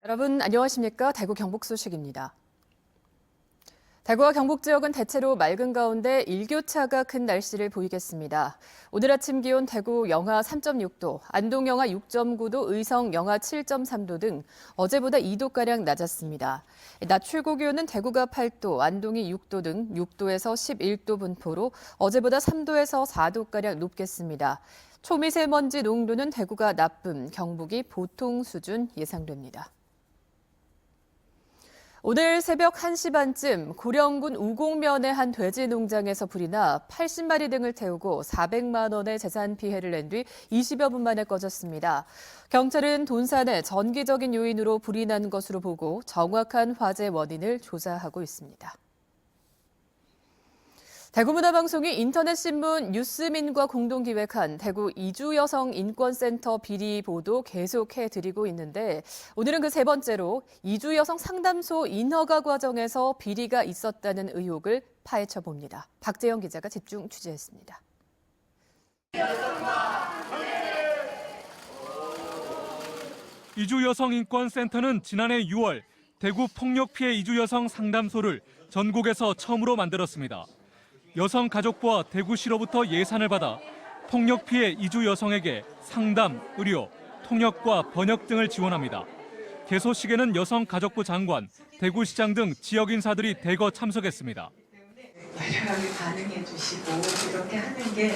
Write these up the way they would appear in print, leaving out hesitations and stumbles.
여러분 안녕하십니까? 대구 경북 소식입니다. 대구와 경북 지역은 대체로 맑은 가운데 일교차가 큰 날씨를 보이겠습니다. 오늘 아침 기온 대구 영하 3.6도, 안동 영하 6.9도, 의성 영하 7.3도 등 어제보다 2도가량 낮았습니다. 낮 최고 기온은 대구가 8도, 안동이 6도 등 6도에서 11도 분포로 어제보다 3도에서 4도가량 높겠습니다. 초미세먼지 농도는 대구가 나쁨, 경북이 보통 수준 예상됩니다. 오늘 새벽 1시 반쯤 고령군 우곡면의 한 돼지 농장에서 불이 나 80마리 등을 태우고 400만 원의 재산 피해를 낸 뒤 20여 분 만에 꺼졌습니다. 경찰은 돈산의 전기적인 요인으로 불이 난 것으로 보고 정확한 화재 원인을 조사하고 있습니다. 대구문화방송이 인터넷신문 뉴스민과 공동기획한 대구 이주여성인권센터 비리 보도 계속해드리고 있는데 오늘은 그 세 번째로 이주여성 상담소 인허가 과정에서 비리가 있었다는 의혹을 파헤쳐봅니다. 박재영 기자가 집중 취재했습니다. 이주여성인권센터는 지난해 6월 대구 폭력피해 이주여성 상담소를 전국에서 처음으로 만들었습니다. 여성가족부와 대구시로부터 예산을 받아 폭력피해 이주 여성에게 상담, 의료, 통역과 번역 등을 지원합니다. 개소식에는 여성가족부 장관, 대구시장 등 지역 인사들이 대거 참석했습니다. 다양하게 반응해 주시고 이렇게 하는 게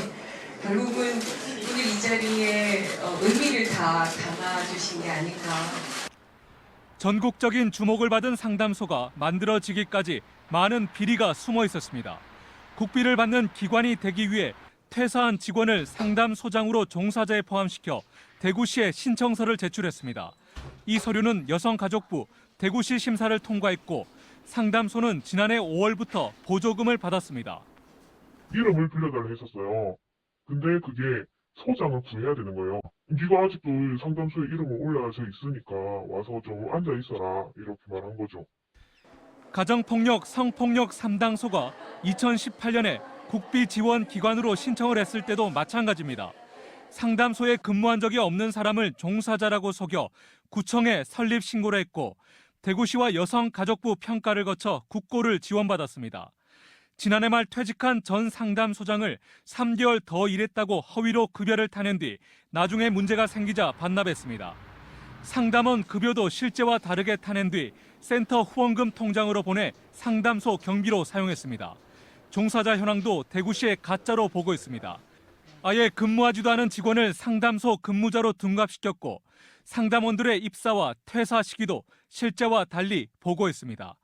결국은 오늘 이 자리에 의미를 다 담아 주신 게 아닌가. 전국적인 주목을 받은 상담소가 만들어지기까지 많은 비리가 숨어 있었습니다. 국비를 받는 기관이 되기 위해 퇴사한 직원을 상담소장으로 종사자에 포함시켜 대구시에 신청서를 제출했습니다. 이 서류는 여성가족부, 대구시 심사를 통과했고 상담소는 지난해 5월부터 보조금을 받았습니다. 이름을 빌려달라 했었어요. 근데 그게 소장을 구해야 되는 거예요. 네가 아직도 상담소에 이름을 올라서 있으니까 와서 좀 앉아 있어라 이렇게 말한 거죠. 가정폭력, 성폭력 3당소가 2018년에 국비 지원 기관으로 신청을 했을 때도 마찬가지입니다. 상담소에 근무한 적이 없는 사람을 종사자라고 속여 구청에 설립 신고를 했고 대구시와 여성가족부 평가를 거쳐 국고를 지원받았습니다. 지난해 말 퇴직한 전 상담소장을 3개월 더 일했다고 허위로 급여를 타낸 뒤 나중에 문제가 생기자 반납했습니다. 상담원 급여도 실제와 다르게 타낸 뒤 센터 후원금 통장으로 보내 상담소 경비로 사용했습니다. 종사자 현황도 대구시에 가짜로 보고 있습니다. 아예 근무하지도 않은 직원을 상담소 근무자로 둔갑시켰고 상담원들의 입사와 퇴사 시기도 실제와 달리 보고했습니다.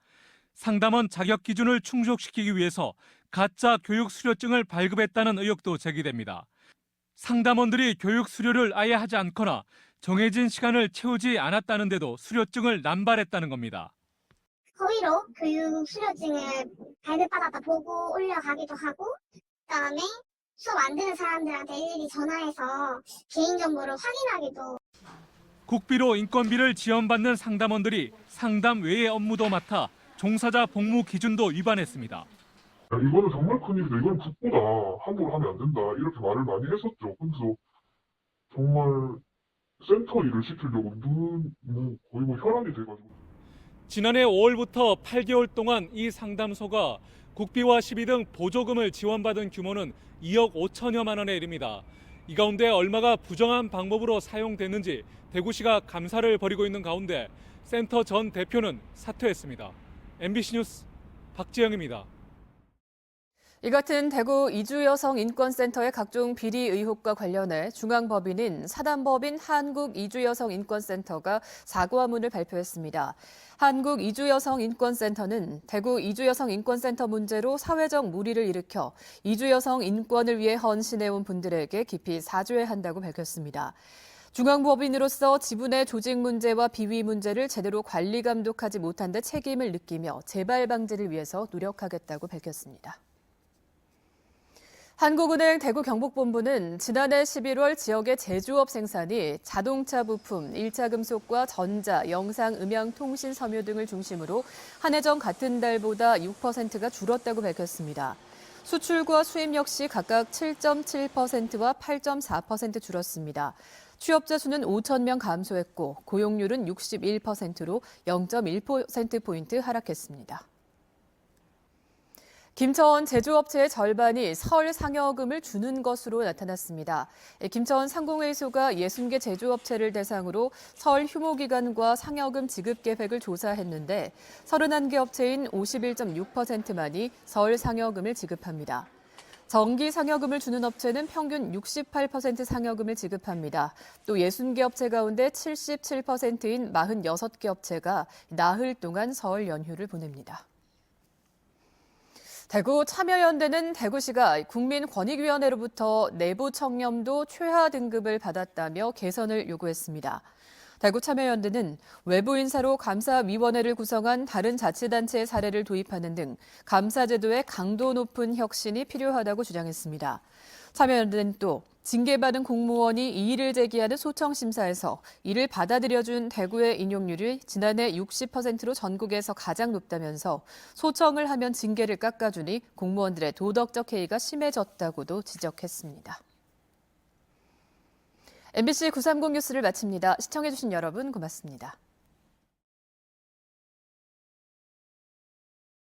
상담원 자격 기준을 충족시키기 위해서 가짜 교육 수료증을 발급했다는 의혹도 제기됩니다. 상담원들이 교육 수료를 아예 하지 않거나 정해진 시간을 채우지 않았다는데도 수료증을 남발했다는 겁니다. 허위로 교육 수료증을 발급받았다 보고 올려가기도 하고 그다음에 수업 안 듣는 사람들한테 일일이 전화해서 개인정보를 확인하기도. 국비로 인건비를 지원받는 상담원들이 상담 외의 업무도 맡아 종사자 복무 기준도 위반했습니다. 이거는 정말 큰일이다. 이건 국보다 함부로 하면 안 된다. 이렇게 말을 많이 했었죠. 그래서 정말 센터 일을 시키려고 거의 혈안이 돼가지고. 지난해 5월부터 8개월 동안 이 상담소가 국비와 시비 등 보조금을 지원받은 규모는 2억 5천여만 원에 이릅니다. 이 가운데 얼마가 부정한 방법으로 사용됐는지 대구시가 감사를 벌이고 있는 가운데 센터 전 대표는 사퇴했습니다. MBC 뉴스 박지영입니다. 이 같은 대구 이주여성인권센터의 각종 비리 의혹과 관련해 중앙법인인 사단법인 한국이주여성인권센터가 사과문을 발표했습니다. 한국이주여성인권센터는 대구 이주여성인권센터 문제로 사회적 물의를 일으켜 이주여성 인권을 위해 헌신해온 분들에게 깊이 사죄해야 한다고 밝혔습니다. 중앙법인으로서 지분의 조직 문제와 비위 문제를 제대로 관리 감독하지 못한 데 책임을 느끼며 재발 방지를 위해서 노력하겠다고 밝혔습니다. 한국은행 대구 경북본부는 지난해 11월 지역의 제조업 생산이 자동차 부품, 1차 금속과 전자, 영상, 음향, 통신, 섬유 등을 중심으로 한 해 전 같은 달보다 6%가 줄었다고 밝혔습니다. 수출과 수입 역시 각각 7.7%와 8.4% 줄었습니다. 취업자 수는 5천 명 감소했고 고용률은 61%로 0.1%포인트 하락했습니다. 김천 제조업체의 절반이 설 상여금을 주는 것으로 나타났습니다. 김천 상공회의소가 60개 제조업체를 대상으로 설 휴무기간과 상여금 지급 계획을 조사했는데 31개 업체인 51.6%만이 설 상여금을 지급합니다. 정기 상여금을 주는 업체는 평균 68% 상여금을 지급합니다. 또 60개 업체 가운데 77%인 46개 업체가 나흘 동안 설 연휴를 보냅니다. 대구 참여연대는 대구시가 국민권익위원회로부터 내부 청렴도 최하 등급을 받았다며 개선을 요구했습니다. 대구 참여연대는 외부 인사로 감사위원회를 구성한 다른 자치단체의 사례를 도입하는 등 감사제도의 강도 높은 혁신이 필요하다고 주장했습니다. 참여연대는 또 징계받은 공무원이 이의를 제기하는 소청심사에서 이를 받아들여준 대구의 인용률이 지난해 60%로 전국에서 가장 높다면서 소청을 하면 징계를 깎아주니 공무원들의 도덕적 해이가 심해졌다고도 지적했습니다. MBC 930 뉴스를 마칩니다. 시청해주신 여러분 고맙습니다.